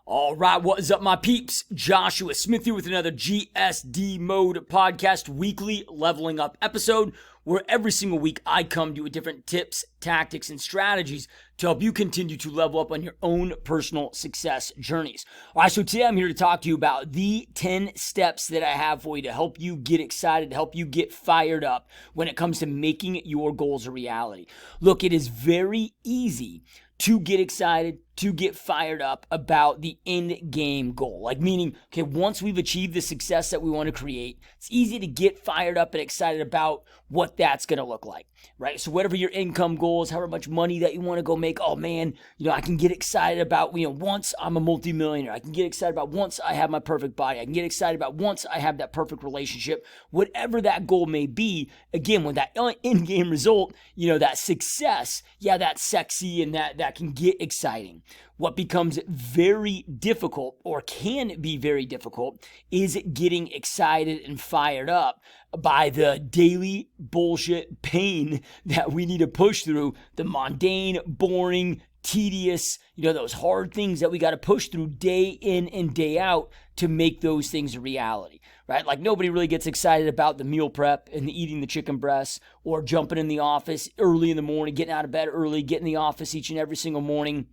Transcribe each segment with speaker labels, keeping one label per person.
Speaker 1: All right, what is up, my peeps? Joshua Smith here with another GSD Mode podcast weekly leveling up episode where every single week I come to you with different tips, tactics, and strategies to help you continue to level up on your own personal success journeys. All right, so today I'm here to talk to you about the 10 steps that I have for you to help you get excited, to help you get fired up when it comes to making your goals a reality. Look, it is very easy to get excited, to get fired up about the end game goal. Like meaning, okay, once we've achieved the success that we want to create, it's easy to get fired up and excited about what that's going to look like, right? So whatever your income goal is, however much money that you want to go make, oh man, I can get excited about, once I'm a multimillionaire. I can get excited about once I have my perfect body. I can get excited about once I have that perfect relationship. Whatever that goal may be, again, when that end game result, that success, yeah, that's sexy and that can get exciting. What becomes very difficult, or can be very difficult, is getting excited and fired up by the daily bullshit pain that we need to push through, the mundane, boring, tedious, those hard things that we got to push through day in and day out to make those things a reality, right? Like nobody really gets excited about the meal prep and the eating the chicken breasts or jumping in the office early in the morning, getting out of bed early, getting in the office each and every single morning.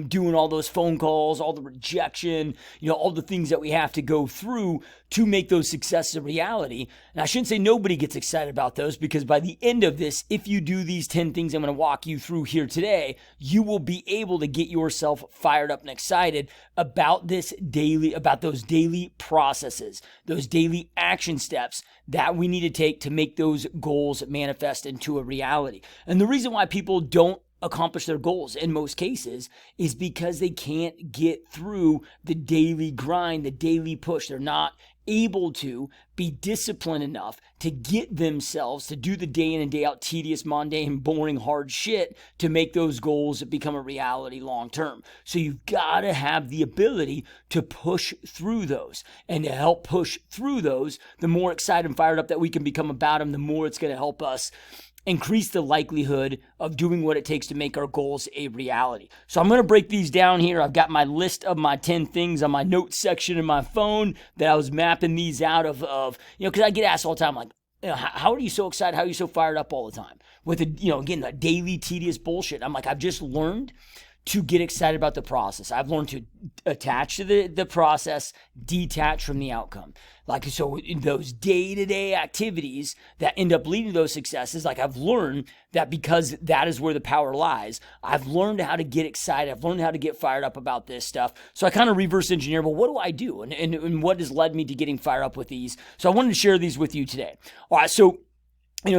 Speaker 1: Doing all those phone calls, all the rejection, all the things that we have to go through to make those successes a reality. And I shouldn't say nobody gets excited about those, because by the end of this, if you do these 10 things I'm going to walk you through here today, you will be able to get yourself fired up and excited about those daily processes, those daily action steps that we need to take to make those goals manifest into a reality. And the reason why people don't accomplish their goals in most cases is because they can't get through the daily grind, the daily push. They're not able to be disciplined enough to get themselves to do the day in and day out tedious, mundane, boring, hard shit to make those goals become a reality long term. So you've got to have the ability to push through those, and to help push through those, the more excited and fired up that we can become about them, the more it's going to help us increase the likelihood of doing what it takes to make our goals a reality. So I'm going to break these down here. I've got my list of my 10 things on my notes section in my phone that I was mapping these out of because I get asked all the time, like, how are you so excited? How are you so fired up all the time? With, again, the daily tedious bullshit. I'm like, I've just learned to get excited about the process. I've learned to attach to the process, detach from the outcome. Like, so in those day-to-day activities that end up leading to those successes, like I've learned that because that is where the power lies, I've learned how to get excited. I've learned how to get fired up about this stuff. So I kind of reverse engineer, well, what do I do? And what has led me to getting fired up with these? So I wanted to share these with you today. All right, so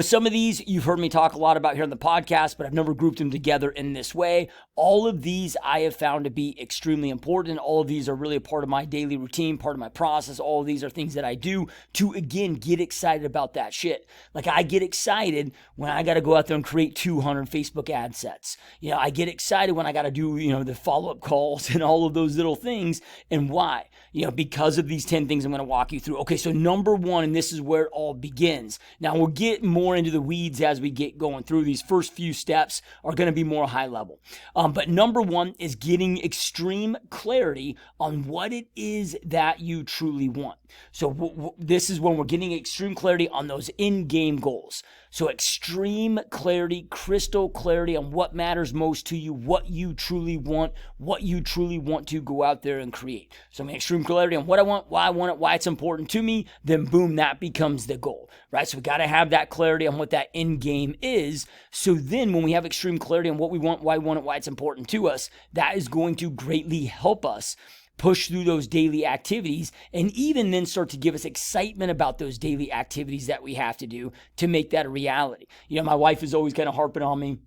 Speaker 1: some of these you've heard me talk a lot about here on the podcast, but I've never grouped them together in this way. All of these I have found to be extremely important. All of these are really a part of my daily routine, part of my process. All of these are things that I do to, again, get excited about that shit. Like I get excited when I got to go out there and create 200 Facebook ad sets. I get excited when I got to do, the follow-up calls and all of those little things. And why? Because of these 10 things I'm going to walk you through. Okay, so number one, and this is where it all begins. Now we'll get more into the weeds as we get going through. These first few steps are going to be more high level. But number one is getting extreme clarity on what it is that you truly want. So this is when we're getting extreme clarity on those in-game goals. So extreme clarity, crystal clarity on what matters most to you, what you truly want to go out there and create. So I mean, extreme clarity on what I want, why I want it, why it's important to me, then boom, that becomes the goal, right? So we got to have that clarity on what that end game is. So then when we have extreme clarity on what we want, why we want it, why it's important to us, that is going to greatly help us push through those daily activities, and even then start to give us excitement about those daily activities that we have to do to make that a reality. My wife is always kind of harping on me,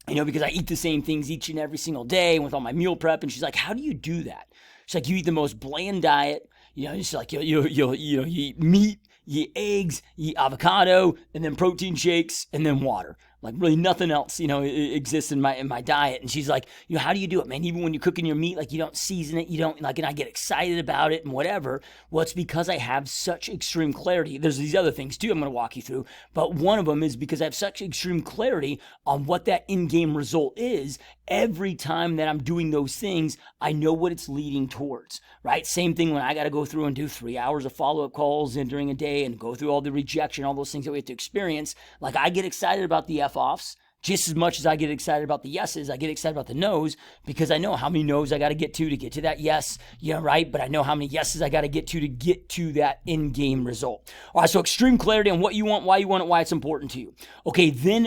Speaker 1: because I eat the same things each and every single day with all my meal prep, and she's like, how do you do that? She's like, you eat the most bland diet, it's like you eat meat, you eat eggs, you eat avocado, and then protein shakes, and then water. Like really nothing else, exists in my diet. And she's like, how do you do it, man? Even when you're cooking your meat, like you don't season it, you don't like, and I get excited about it and whatever. Well, it's because I have such extreme clarity. There's these other things too I'm going to walk you through, but one of them is because I have such extreme clarity on what that in-game result is. Every time that I'm doing those things, I know what it's leading towards, right? Same thing when I got to go through and do 3 hours of follow-up calls and during a day and go through all the rejection, all those things that we have to experience. Like I get excited about the F-offs just as much as I get excited about the yeses. I get excited about the no's because I know how many no's I got to get to that yes, right? But I know how many yeses I got to get to that in-game result. All right, so extreme clarity on what you want, why you want it, why it's important to you. Okay, then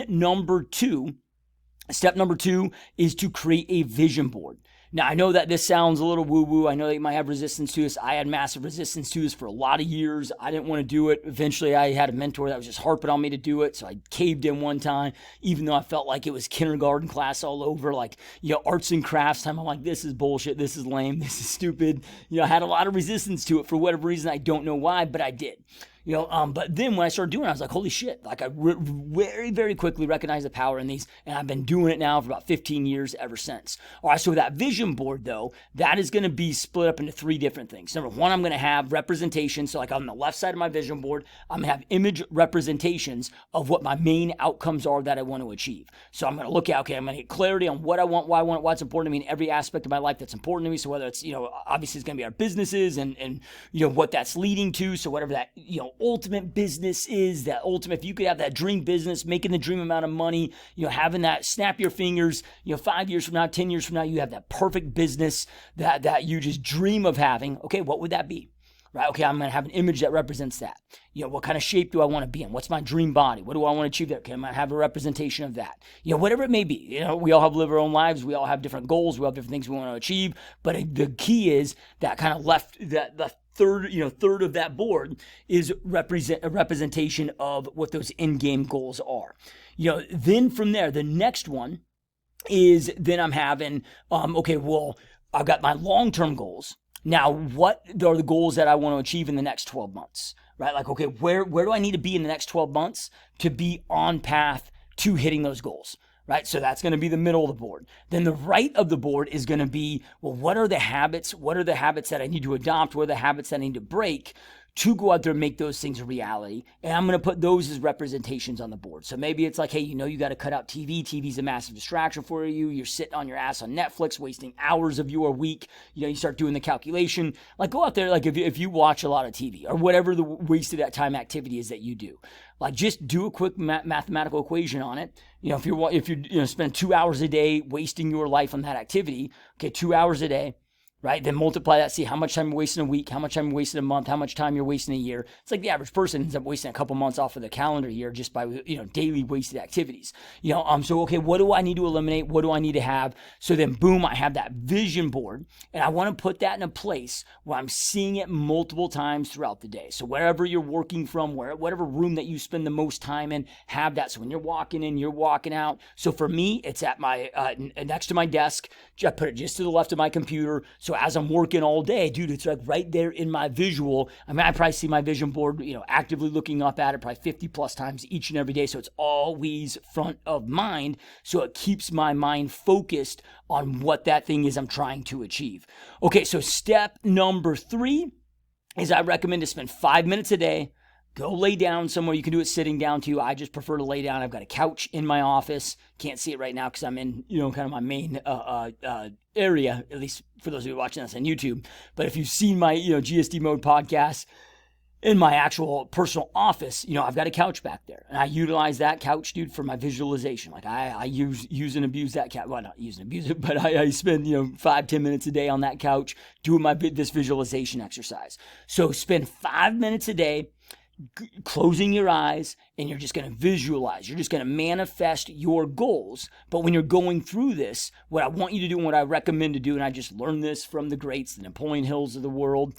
Speaker 1: step number two is to create a vision board. Now, I know that this sounds a little woo-woo. I know that you might have resistance to this. I had massive resistance to this for a lot of years. I didn't want to do it. Eventually, I had a mentor that was just harping on me to do it, so I caved in one time, even though I felt like it was kindergarten class all over, like, arts and crafts time. I'm like, this is bullshit. This is lame. This is stupid. I had a lot of resistance to it for whatever reason. I don't know why, but I did. But then when I started doing it, I was like, holy shit. Like I very, very quickly recognized the power in these, and I've been doing it now for about 15 years ever since. All right, so that vision board, though, that is going to be split up into three different things. Number one, I'm going to have representation. So like on the left side of my vision board, I'm going to have image representations of what my main outcomes are that I want to achieve. So I'm going to look at, okay, I'm going to get clarity on what I want, why I want it, why it's important to me in every aspect of my life that's important to me. So whether it's, obviously it's going to be our businesses and what that's leading to. So whatever that, ultimate business is, that ultimate, if you could have that dream business, making the dream amount of money, having that snap your fingers, 5 years from now, 10 years from now, you have that perfect business that you just dream of having. Okay, what would that be? Right? Okay, I'm going to have an image that represents that. What kind of shape do I want to be in? What's my dream body? What do I want to achieve there? Okay, I'm going to have a representation of that. Whatever it may be. We all live our own lives. We all have different goals. We all have different things we want to achieve. But the key is that kind of the third of that board is a representation of what those in-game goals are. Then from there, the next one is then I'm having, I've got my long-term goals. Now, what are the goals that I want to achieve in the next 12 months, right? Like, okay, where do I need to be in the next 12 months to be on path to hitting those goals? Right? So that's going to be the middle of the board. Then the right of the board is going to be, well, what are the habits? What are the habits that I need to adopt? What are the habits that I need to break to go out there and make those things a reality? And I'm going to put those as representations on the board. So maybe it's like, hey, you got to cut out TV. TV's a massive distraction for you. You're sitting on your ass on Netflix, wasting hours of your week. You start doing the calculation. Like go out there, like if you watch a lot of TV or whatever the wasted time activity is that you do, like just do a quick mathematical equation on it. If you're spend 2 hours a day wasting your life on that activity, okay, 2 hours a day, right? Then multiply that, see how much time you're wasting a week, how much time you're wasting a month, how much time you're wasting a year. It's like the average person ends up wasting a couple months off of the calendar year just by, daily wasted activities. So, okay, what do I need to eliminate? What do I need to have? So then boom, I have that vision board and I want to put that in a place where I'm seeing it multiple times throughout the day. So wherever you're working from, whatever room that you spend the most time in, have that. So when you're walking in, you're walking out. So for me, it's at my, next to my desk. I put it just to the left of my computer. So as I'm working all day, dude, it's like right there in my visual. I mean, I probably see my vision board, actively looking up at it probably 50 plus times each and every day. So it's always front of mind. So it keeps my mind focused on what that thing is I'm trying to achieve. Okay, so step number 3 is I recommend to spend 5 minutes a day. Go lay down somewhere. You can do it sitting down too. I just prefer to lay down. I've got a couch in my office. Can't see it right now because I'm in, kind of my main area, at least for those of you watching this on YouTube. But if you've seen my, GSD Mode podcast in my actual personal office, I've got a couch back there. And I utilize that couch, dude, for my visualization. Like I use and abuse that couch. Well, not use and abuse it, but I spend, 5-10 minutes a day on that couch doing this visualization exercise. So spend 5 minutes a day closing your eyes, and you're just going to visualize. You're just going to manifest your goals. But when you're going through this, what I want you to do and what I recommend to do, and I just learned this from the greats, the Napoleon Hills of the world,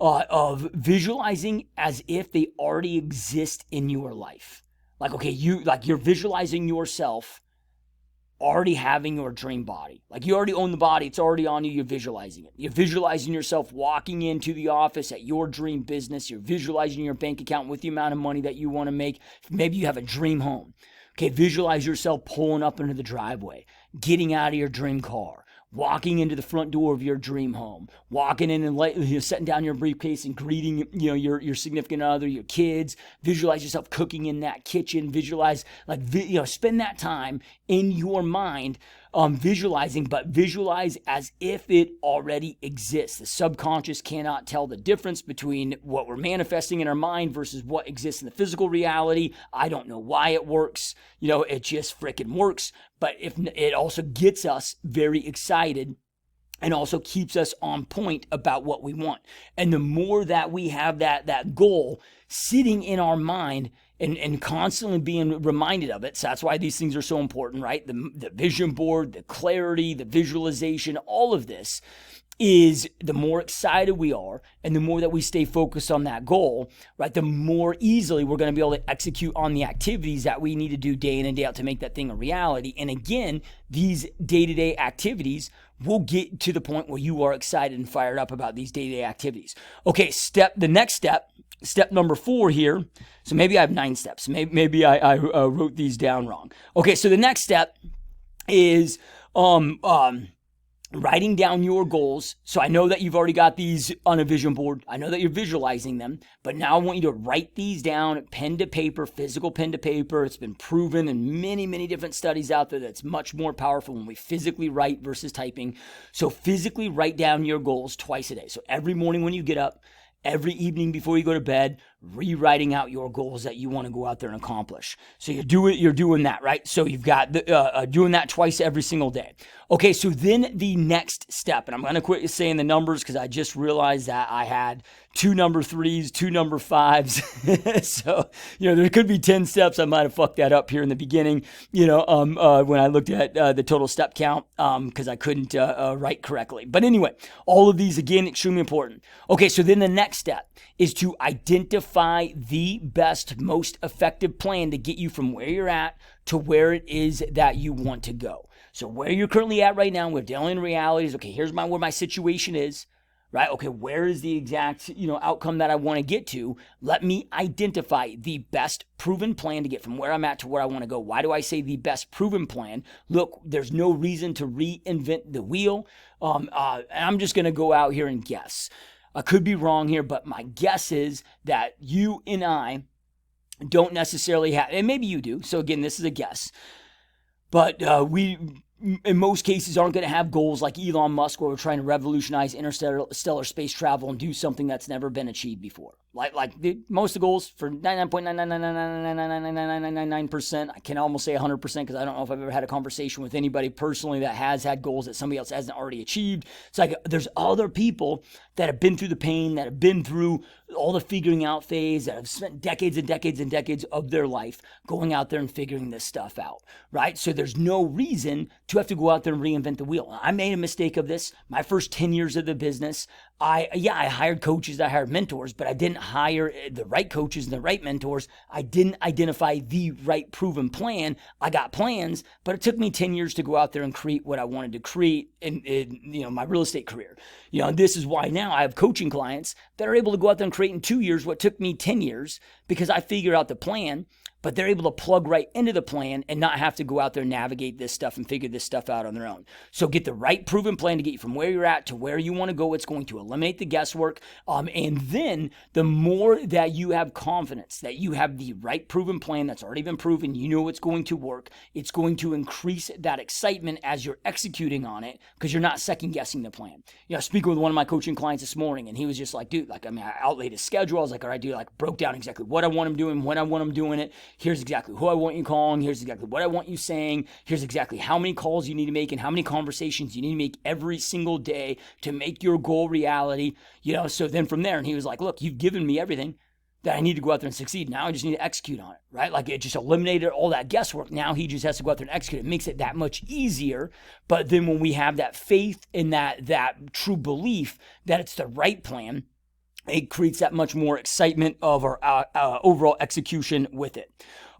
Speaker 1: of visualizing as if they already exist in your life. Like, okay, you're visualizing yourself already having your dream body. Like you already own the body. It's already on you. You're visualizing it. You're visualizing yourself walking into the office at your dream business. You're visualizing your bank account with the amount of money that you want to make. Maybe you have a dream home. Okay, visualize yourself pulling up into the driveway, getting out of your dream car, walking into the front door of your dream home, walking in and setting down your briefcase and greeting your significant other, your kids. Visualize yourself cooking in that kitchen. Visualize spend that time in your mind visualizing, but visualize as if it already exists. The subconscious cannot tell the difference between what we're manifesting in our mind versus what exists in the physical reality. I don't know why it works. It just freaking works. But if it also gets us very excited and also keeps us on point about what we want. And the more that we have that goal sitting in our mind and constantly being reminded of it, so that's why these things are so important, right? The vision board, the clarity, the visualization, all of this is the more excited we are and the more that we stay focused on that goal, right, the more easily we're going to be able to execute on the activities that we need to do day in and day out to make that thing a reality. And again, these day-to-day activities will get to the point where you are excited and fired up about these day-to-day activities. Okay, the next step number 4 here. So maybe I have 9 steps. Maybe I wrote these down wrong. Okay, so the next step is writing down your goals. So I know that you've already got these on a vision board. I know that you're visualizing them, but now I want you to write these down, pen to paper, physical pen to paper. It's been proven in many, many different studies out there that it's much more powerful when we physically write versus typing. So physically write down your goals twice a day. So every morning when you get up, every evening before you go to bed, rewriting out your goals that you want to go out there and accomplish. So you're doing that, right? So you've got doing that twice every single day. Okay, so then the next step, and I'm going to quit saying the numbers because I just realized that I had 2 number 3s, 2 number 5s. So, there could be 10 steps. I might have fucked that up here in the beginning, when I looked at the total step count because I couldn't write correctly. But anyway, all of these, again, extremely important. Okay, so then the next step is to identify the best, most effective plan to get you from where you're at to where it is that you want to go. So where you're currently at right now, we're dealing in realities. Okay, here's where my situation is, right? Okay, where is the exact, outcome that I want to get to? Let me identify the best proven plan to get from where I'm at to where I want to go. Why do I say the best proven plan? Look, there's no reason to reinvent the wheel. I'm just going to go out here and guess. I could be wrong here, but my guess is that you and I don't necessarily have, and maybe you do. So again, this is a guess. But we, in most cases, aren't going to have goals like Elon Musk where we're trying to revolutionize interstellar space travel and do something that's never been achieved before. Most of the goals for 99.999999999%, I can almost say 100% because I don't know if I've ever had a conversation with anybody personally that has had goals that somebody else hasn't already achieved. It's like there's other people that have been through the pain, that have been through all the figuring out phase, that have spent decades and decades and decades of their life going out there and figuring this stuff out, right? So there's no reason to have to go out there and reinvent the wheel. I made a mistake of this. My first 10 years of the business, I hired coaches, I hired mentors, but I didn't hire the right coaches and the right mentors. I didn't identify the right proven plan. I got plans, but it took me 10 years to go out there and create what I wanted to create in my real estate career. This is why now I have coaching clients that are able to go out there and create in 2 years what took me 10 years because I figured out the plan, but they're able to plug right into the plan and not have to go out there and navigate this stuff and figure this stuff out on their own. So get the right proven plan to get you from where you're at to where you want to go. It's going to eliminate the guesswork. And then the more that you have confidence that you have the right proven plan that's already been proven, you know it's going to work. It's going to increase that excitement as you're executing on it because you're not second guessing the plan. Speaking with one of my coaching clients this morning, and he was just like, dude, I outlaid his schedule. I was like, all right, dude, broke down exactly what I want him doing, when I want him doing it. Here's exactly who I want you calling. Here's exactly what I want you saying. Here's exactly how many calls you need to make and how many conversations you need to make every single day to make your goal reality. So then from there, and he was like, look, you've given me everything that I need to go out there and succeed. Now I just need to execute on it, right? Like it just eliminated all that guesswork. Now he just has to go out there and execute. It makes it that much easier. But then when we have that faith and that true belief that it's the right plan, it creates that much more excitement of our overall execution with it.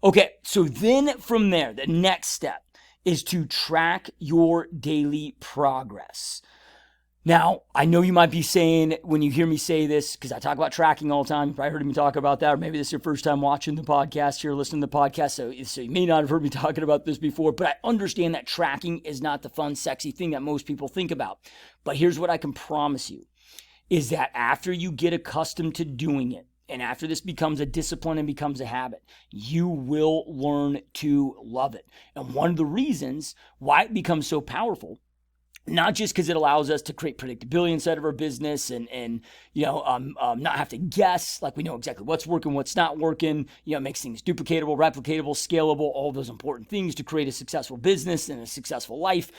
Speaker 1: Okay, so then from there, the next step is to track your daily progress. Now, I know you might be saying, when you hear me say this, because I talk about tracking all the time, you probably heard me talk about that, or maybe this is your first time watching the podcast here, listening to the podcast, so you may not have heard me talking about this before, but I understand that tracking is not the fun, sexy thing that most people think about. But here's what I can promise you, is that after you get accustomed to doing it, and after this becomes a discipline and becomes a habit, you will learn to love it. And one of the reasons why it becomes so powerful, not just because it allows us to create predictability inside of our business and not have to guess, like we know exactly what's working, what's not working, makes things duplicatable, replicatable, scalable, all those important things to create a successful business and a successful life,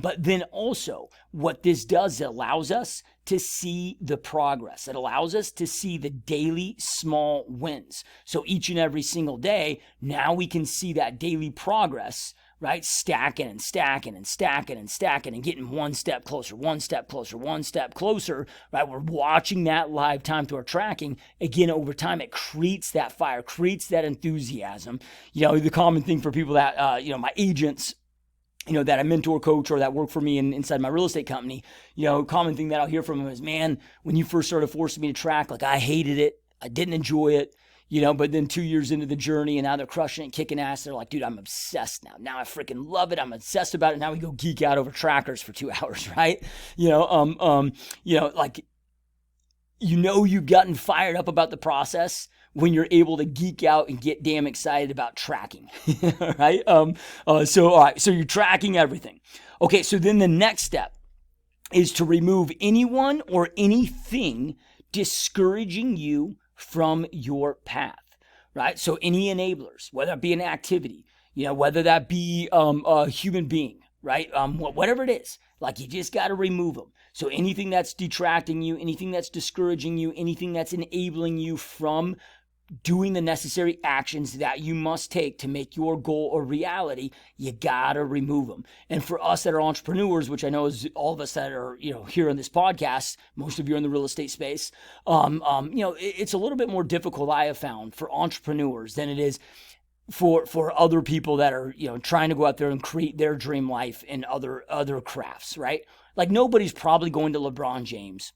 Speaker 1: but then also what this does, it allows us to see the progress. It allows us to see the daily small wins. So each and every single day, now we can see that daily progress, right? Stacking and stacking and stacking and stacking and getting one step closer, one step closer, one step closer, right? We're watching that live time through our tracking. Again, over time, it creates that fire, creates that enthusiasm. The common thing for people that, my agents, that I mentor, coach, or that work for me inside my real estate company, common thing that I'll hear from them is, man, when you first started forcing me to track, like I hated it. I didn't enjoy it. But then 2 years into the journey and now they're crushing it, kicking ass. They're like, dude, I'm obsessed now. Now I freaking love it. I'm obsessed about it. Now we go geek out over trackers for 2 hours, right? You've gotten fired up about the process when you're able to geek out and get damn excited about tracking, right? So you're tracking everything. Okay, so then the next step is to remove anyone or anything discouraging you from your path, right? So any enablers, whether it be an activity, whether that be a human being, right? Whatever it is, like you just got to remove them. So anything that's detracting you, anything that's discouraging you, anything that's enabling you from doing the necessary actions that you must take to make your goal a reality, you gotta remove them. And for us that are entrepreneurs, which I know is all of us that are, here on this podcast, most of you are in the real estate space, it's a little bit more difficult, I have found, for entrepreneurs than it is for other people that are, trying to go out there and create their dream life in other crafts, right? Like nobody's probably going to LeBron James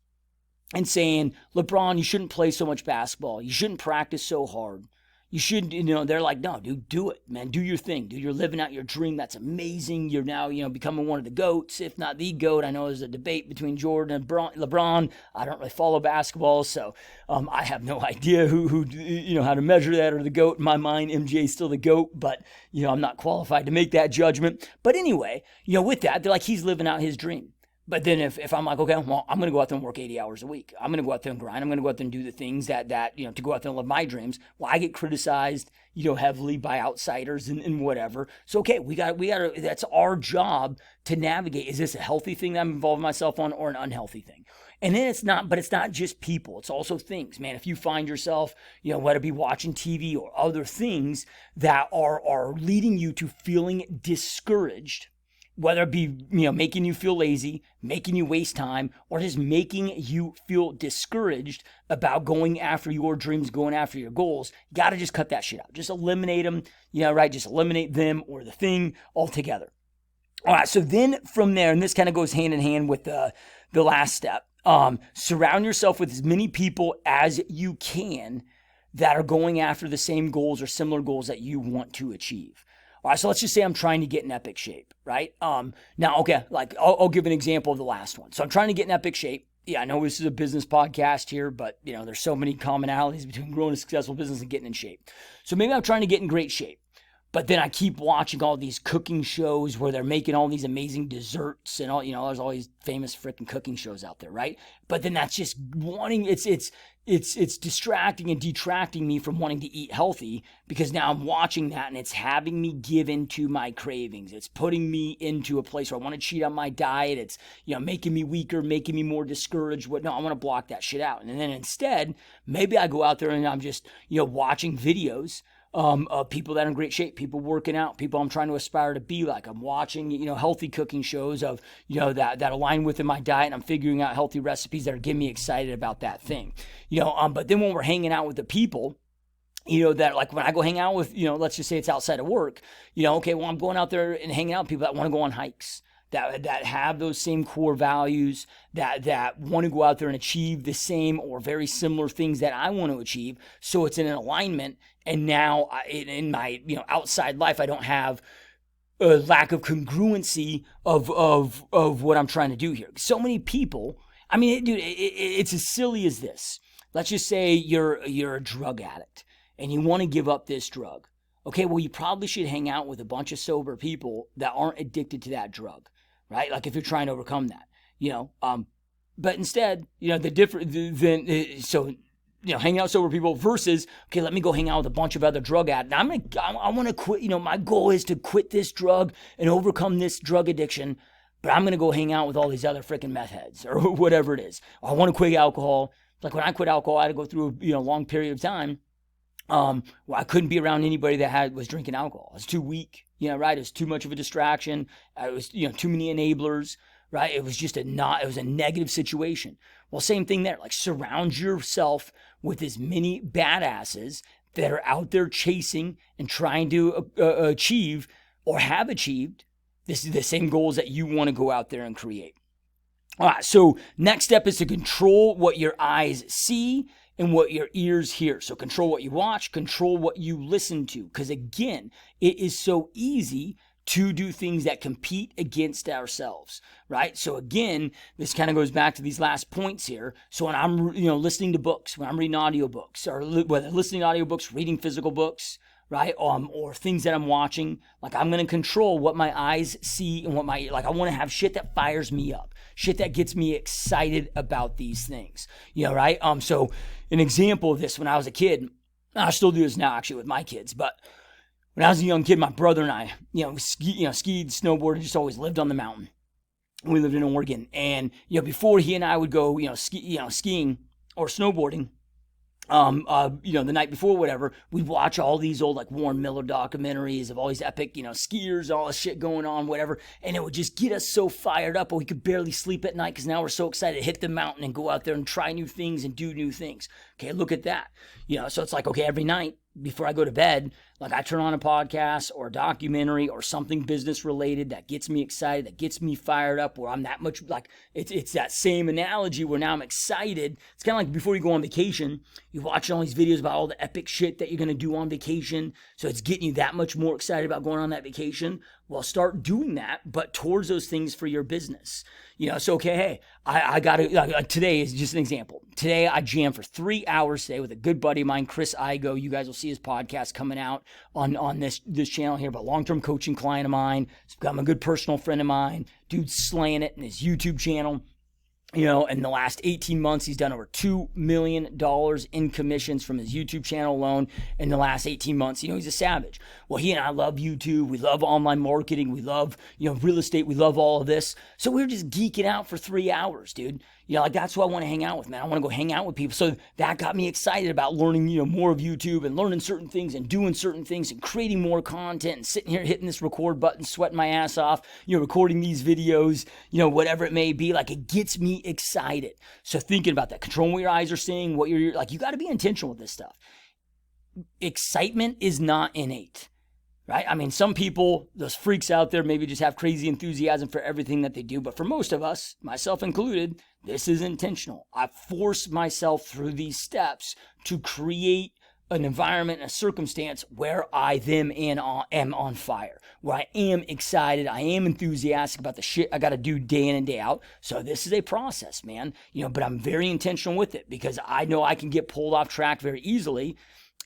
Speaker 1: and saying, LeBron, you shouldn't play so much basketball. You shouldn't practice so hard. You should, they're like, no, dude, do it, man. Do your thing, dude. You're living out your dream. That's amazing. You're now, becoming one of the GOATs, if not the GOAT. I know there's a debate between Jordan and LeBron. I don't really follow basketball, so I have no idea who how to measure that or the GOAT. In my mind, MJ is still the GOAT, but, I'm not qualified to make that judgment. But anyway, with that, they're like, he's living out his dream. But then if I'm like, okay, well, I'm going to go out there and work 80 hours a week. I'm going to go out there and grind. I'm going to go out there and do the things that to go out there and live my dreams. Well, I get criticized, heavily by outsiders and whatever. So, okay, we got to, that's our job to navigate. Is this a healthy thing that I'm involving myself on or an unhealthy thing? And then it's not just people. It's also things, man. If you find yourself, whether it be watching TV or other things that are leading you to feeling discouraged, whether it be, making you feel lazy, making you waste time, or just making you feel discouraged about going after your dreams, going after your goals, you got to just cut that shit out. Just eliminate them, right? Just eliminate them or the thing altogether. All right, so then from there, and this kind of goes hand in hand with the last step, surround yourself with as many people as you can that are going after the same goals or similar goals that you want to achieve. All right, so let's just say I'm trying to get in epic shape, right? Now, okay, like I'll give an example of the last one. So I'm trying to get in epic shape. Yeah, I know this is a business podcast here, but there's so many commonalities between growing a successful business and getting in shape. So maybe I'm trying to get in great shape, but then I keep watching all these cooking shows where they're making all these amazing desserts and all, there's all these famous freaking cooking shows out there, right? But then that's just it's distracting and detracting me from wanting to eat healthy because now I'm watching that and it's having me give into my cravings. It's putting me into a place where I want to cheat on my diet. It's, making me weaker, making me more discouraged. No, I want to block that shit out. And then instead, maybe I go out there and I'm just, watching videos of people that are in great shape, people working out, people I'm trying to aspire to be like. I'm watching, healthy cooking shows of, that align within my diet, and I'm figuring out healthy recipes that are getting me excited about that thing. But then when we're hanging out with the people, that like when I go hang out with, let's just say it's outside of work, okay, well, I'm going out there and hanging out with people that want to go on hikes, that have those same core values, that want to go out there and achieve the same or very similar things that I want to achieve. So it's in an alignment. And now in my outside life, I don't have a lack of congruency of what I'm trying to do here. So many people, I mean, dude, it's as silly as this. Let's just say you're a drug addict and you want to give up this drug. Okay, well, you probably should hang out with a bunch of sober people that aren't addicted to that drug, right? Like if you're trying to overcome that, but instead, hanging out with sober people versus, okay, let me go hang out with a bunch of other drug addicts. I want to quit. My goal is to quit this drug and overcome this drug addiction, but I'm going to go hang out with all these other freaking meth heads or whatever it is. Or I want to quit alcohol. Like when I quit alcohol, I had to go through a long period of time. I couldn't be around anybody that was drinking alcohol. I was too weak, right? It was too much of a distraction. It was, too many enablers, right? It was just it was a negative situation. Well, same thing there. Like surround yourself with as many badasses that are out there chasing and trying to achieve or have achieved the same goals that you want to go out there and create. All right. So next step is to control what your eyes see and what your ears hear. So control what you watch, control what you listen to. Because again, it is so easy to do things that compete against ourselves, right? So again, this kind of goes back to these last points here. So when I'm, listening to books, when I'm reading audiobooks, or whether listening to audiobooks, reading physical books, right? Or things that I'm watching, like I'm going to control what my eyes see and I want to have shit that fires me up, shit that gets me excited about these things, right? So an example of this, when I was a kid, I still do this now actually with my kids, but when I was a young kid, my brother and I, skied, snowboarded, just always lived on the mountain. We lived in Oregon, and before he and I would go, skiing or snowboarding, the night before, whatever, we'd watch all these old like Warren Miller documentaries of all these epic, skiers, all this shit going on, whatever, and it would just get us so fired up, but we could barely sleep at night because now we're so excited to hit the mountain and go out there and try new things and do new things. Okay, look at that. So it's like, okay, every night before I go to bed, like I turn on a podcast or a documentary or something business related that gets me excited, that gets me fired up, where I'm that much like, it's that same analogy where now I'm excited. It's kind of like before you go on vacation, you're watching all these videos about all the epic shit that you're going to do on vacation. So it's getting you that much more excited about going on that vacation. Well, start doing that, but towards those things for your business. So, okay, hey, I got to, today is just an example. Today, I jammed for 3 hours today with a good buddy of mine, Chris Igo. You guys will see his podcast coming out on this channel here, but long-term coaching client of mine. He's become a good personal friend of mine. Dude's slaying it in his YouTube channel. In the last 18 months, he's done over $2 million in commissions from his YouTube channel alone. In the last 18 months, he's a savage. Well, he and I love YouTube. We love online marketing. We love, real estate. We love all of this. So we were just geeking out for 3 hours, dude. That's who I want to hang out with, man. I want to go hang out with people. So that got me excited about learning, more of YouTube and learning certain things and doing certain things and creating more content and sitting here hitting this record button, sweating my ass off, recording these videos, whatever it may be. Like it gets me excited. So thinking about that, controlling what your eyes are seeing, what you're like, you got to be intentional with this stuff. Excitement is not innate. Right? I mean, some people, those freaks out there, maybe just have crazy enthusiasm for everything that they do. But for most of us, myself included, this is intentional. I force myself through these steps to create an environment and a circumstance where I then am on fire, where I am excited, I am enthusiastic about the shit I got to do day in and day out. So this is a process, man. But I'm very intentional with it because I know I can get pulled off track very easily.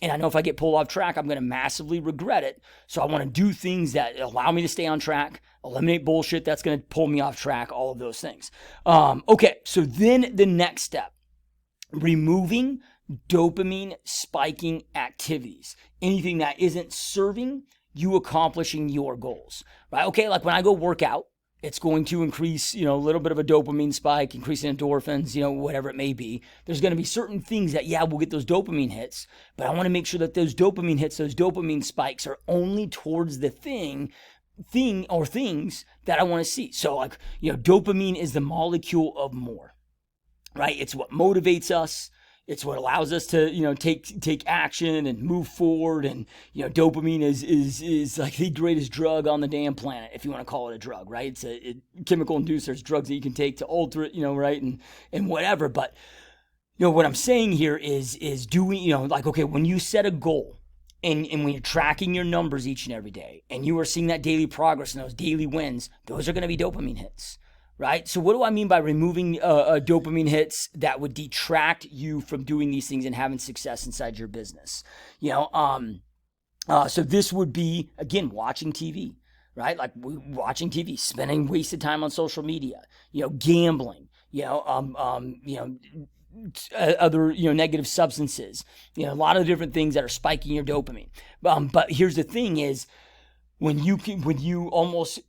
Speaker 1: And I know if I get pulled off track, I'm going to massively regret it. So I want to do things that allow me to stay on track, eliminate bullshit that's going to pull me off track, all of those things. Okay, so then the next step, removing dopamine spiking activities. Anything that isn't serving you accomplishing your goals, right? Okay, like when I go work out, it's going to increase, a little bit of a dopamine spike, increasing endorphins, whatever it may be. There's going to be certain things that, we'll get those dopamine hits, but I want to make sure that those dopamine hits, those dopamine spikes are only towards the thing or things that I want to see. So like, dopamine is the molecule of more, right? It's what motivates us. It's what allows us to, take action and move forward. And, dopamine is like the greatest drug on the damn planet, if you want to call it a drug, right? It's a chemical inducer. There's drugs that you can take to alter it, right? And whatever. But, what I'm saying here is doing, okay, when you set a goal, and when you're tracking your numbers each and every day, and you are seeing that daily progress and those daily wins, those are going to be dopamine hits, right? So what do I mean by removing dopamine hits that would detract you from doing these things and having success inside your business? So this would be, again, watching TV, right? Like watching TV, spending wasted time on social media, gambling, other negative substances, a lot of different things that are spiking your dopamine. But here's the thing: is when you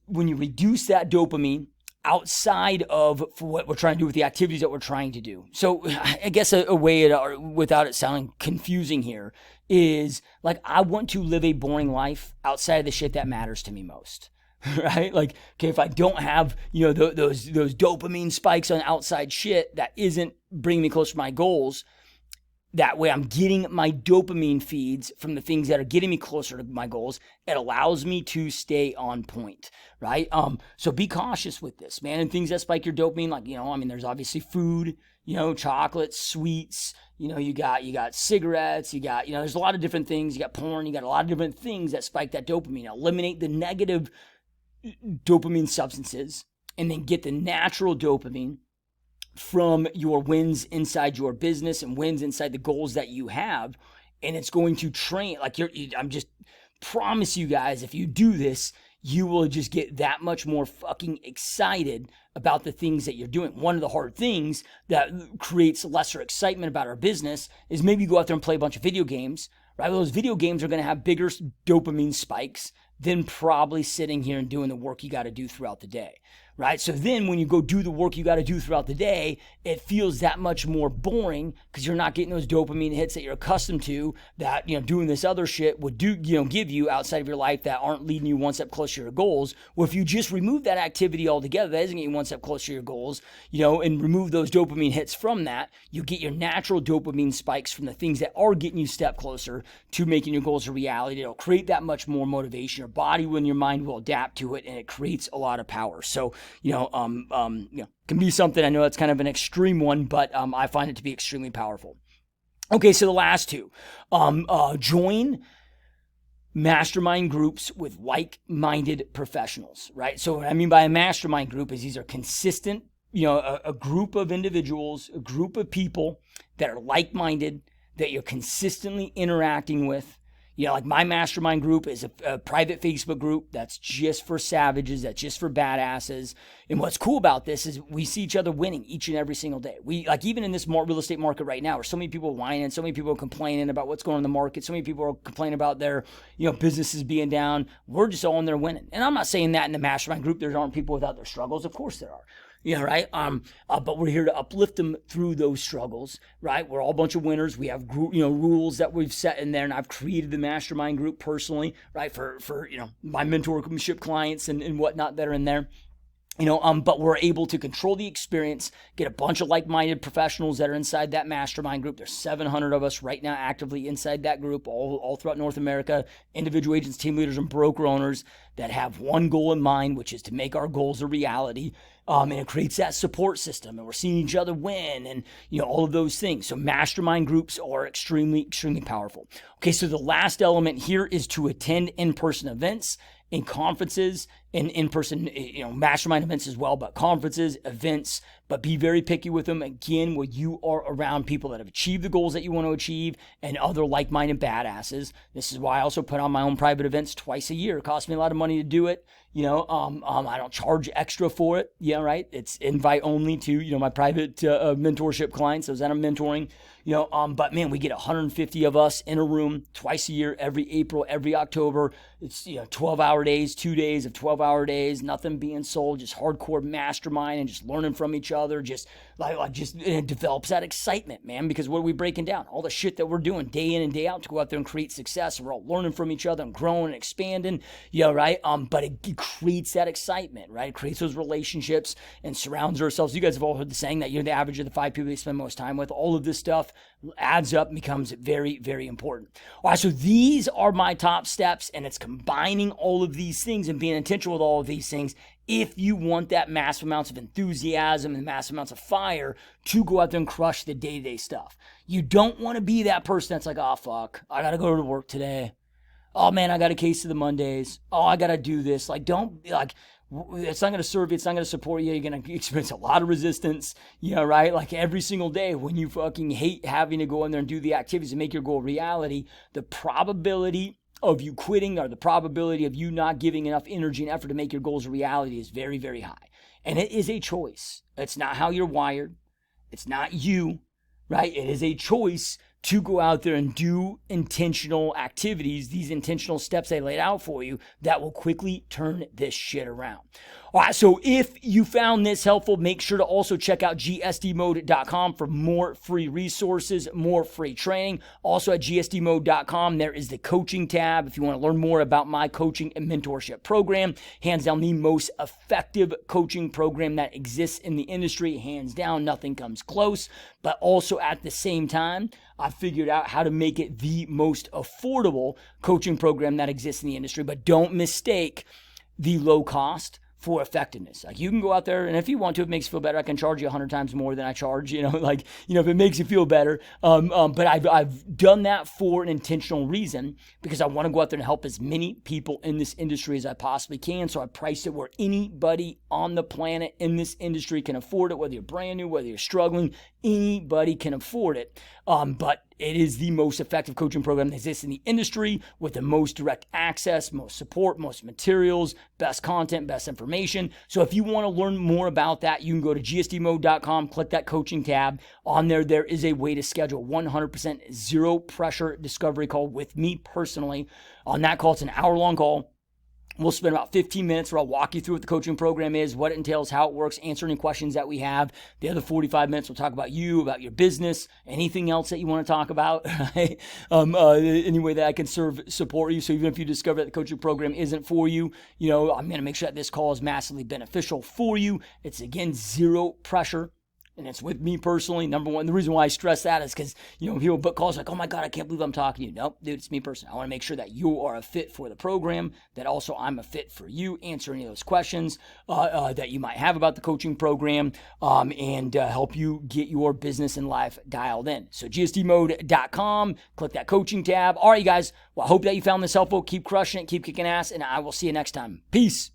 Speaker 1: reduce that dopamine outside of for what we're trying to do with the activities that we're trying to do. So I guess a way without it sounding confusing here is like, I want to live a boring life outside of the shit that matters to me most. Right? Like, okay, if I don't have, those dopamine spikes on outside shit that isn't bringing me closer to my goals, that way I'm getting my dopamine feeds from the things that are getting me closer to my goals. It allows me to stay on point, right? So be cautious with this, man. And things that spike your dopamine, like, there's obviously food, chocolates, sweets, you got cigarettes, there's a lot of different things. You got porn, you got a lot of different things that spike that dopamine. Eliminate the negative dopamine substances and then get the natural dopamine from your wins inside your business and wins inside the goals that you have. And it's going to train, I'm just promise you guys, if you do this, you will just get that much more fucking excited about the things that you're doing. One of the hard things that creates lesser excitement about our business is maybe you go out there and play a bunch of video games, right? Well, those video games are going to have bigger dopamine spikes than probably sitting here and doing the work you got to do throughout the day, right? So then when you go do the work you got to do throughout the day, it feels that much more boring because you're not getting those dopamine hits that you're accustomed to that, doing this other shit would give you outside of your life that aren't leading you one step closer to your goals. Well, if you just remove that activity altogether, that isn't getting you one step closer to your goals, and remove those dopamine hits from that, you get your natural dopamine spikes from the things that are getting you a step closer to making your goals a reality. It'll create that much more motivation. Your body and your mind will adapt to it, and it creates a lot of power. So, can be something, I know that's kind of an extreme one, but I find it to be extremely powerful. Okay, so the last two, join mastermind groups with like-minded professionals, right? So what I mean by a mastermind group is these are consistent, a group of individuals, a group of people that are like-minded, that you're consistently interacting with. Like my mastermind group is a private Facebook group that's just for savages, that's just for badasses. And what's cool about this is we see each other winning each and every single day. We even in this real estate market right now, where so many people are whining, so many people are complaining about what's going on in the market, so many people are complaining about their businesses being down. We're just all in there winning. And I'm not saying that in the mastermind group there aren't people without their struggles. Of course there are. Right? But we're here to uplift them through those struggles, right? We're all a bunch of winners. We have rules that we've set in there, and I've created the mastermind group personally, right? For my mentorship clients and whatnot that are in there. But we're able to control the experience, get a bunch of like-minded professionals that are inside that mastermind group. There's 700 of us right now actively inside that group, all throughout North America, individual agents, team leaders, and broker owners that have one goal in mind, which is to make our goals a reality. And it creates that support system, and we're seeing each other win, and all of those things. So mastermind groups are extremely, extremely powerful. Okay, so the last element here is to attend in-person events and conferences and in-person, mastermind events as well, but conferences, events, but be very picky with them. Again, where you are around people that have achieved the goals that you want to achieve and other like-minded badasses. This is why I also put on my own private events twice a year. It costs me a lot of money to do it. I don't charge extra for it. Yeah, right. It's invite only to, my private mentorship clients, those that I'm mentoring. But man, we get 150 of us in a room twice a year, every April, every October. It's 12-hour days, 2 days of 12-hour days, nothing being sold, just hardcore mastermind and just learning from each other, just And it develops that excitement, man, because what are we breaking down? All the shit that we're doing day in and day out to go out there and create success. We're all learning from each other and growing and expanding, right? But it creates that excitement, right? It creates those relationships and surrounds ourselves. You guys have all heard the saying that you're the average of the 5 people you spend most time with. All of this stuff adds up and becomes very, very important. All right, so these are my top steps, and it's combining all of these things and being intentional with all of these things if you want that massive amounts of enthusiasm and massive amounts of fire to go out there and crush the day-to-day stuff. You don't want to be that person that's like, oh, fuck, I got to go to work today. Oh, man, I got a case of the Mondays. Oh, I got to do this. It's not going to serve you. It's not going to support you. You're going to experience a lot of resistance, right? Like every single day when you fucking hate having to go in there and do the activities and make your goal a reality, the probability of you quitting or the probability of you not giving enough energy and effort to make your goals a reality is very, very high. And it is a choice. It's not how you're wired. It's not you, right? It is a choice to go out there and do intentional activities, these intentional steps I laid out for you that will quickly turn this shit around. All right, so if you found this helpful, make sure to also check out gsdmode.com for more free resources, more free training. Also at gsdmode.com, there is the coaching tab if you want to learn more about my coaching and mentorship program. Hands down, the most effective coaching program that exists in the industry. Hands down, nothing comes close. But also at the same time, I figured out how to make it the most affordable coaching program that exists in the industry. But don't mistake the low cost for effectiveness. Like you can go out there, and if you want to, if it makes you feel better, I can charge you 100 times more than I charge, if it makes you feel better. But I've done that for an intentional reason because I want to go out there and help as many people in this industry as I possibly can. So I priced it where anybody on the planet in this industry can afford it, whether you're brand new, whether you're struggling, anybody can afford it. But it is the most effective coaching program that exists in the industry with the most direct access, most support, most materials, best content, best information. So if you want to learn more about that, you can go to gsdmode.com, click that coaching tab. On there is a way to schedule 100% zero pressure discovery call with me personally. On that call, it's an hour-long call. We'll spend about 15 minutes where I'll walk you through what the coaching program is, what it entails, how it works, answer any questions that we have. The other 45 minutes, we'll talk about you, about your business, anything else that you want to talk about, right? Any way that I can support you. So even if you discover that the coaching program isn't for you, I'm going to make sure that this call is massively beneficial for you. It's, again, zero pressure. And it's with me personally. Number one, the reason why I stress that is because, people book calls like, oh my God, I can't believe I'm talking to you. Nope, dude, it's me personally. I want to make sure that you are a fit for the program, that also I'm a fit for you, answer any of those questions that you might have about the coaching program, and help you get your business and life dialed in. So gsdmode.com, click that coaching tab. All right, you guys, well, I hope that you found this helpful. Keep crushing it, keep kicking ass, and I will see you next time. Peace.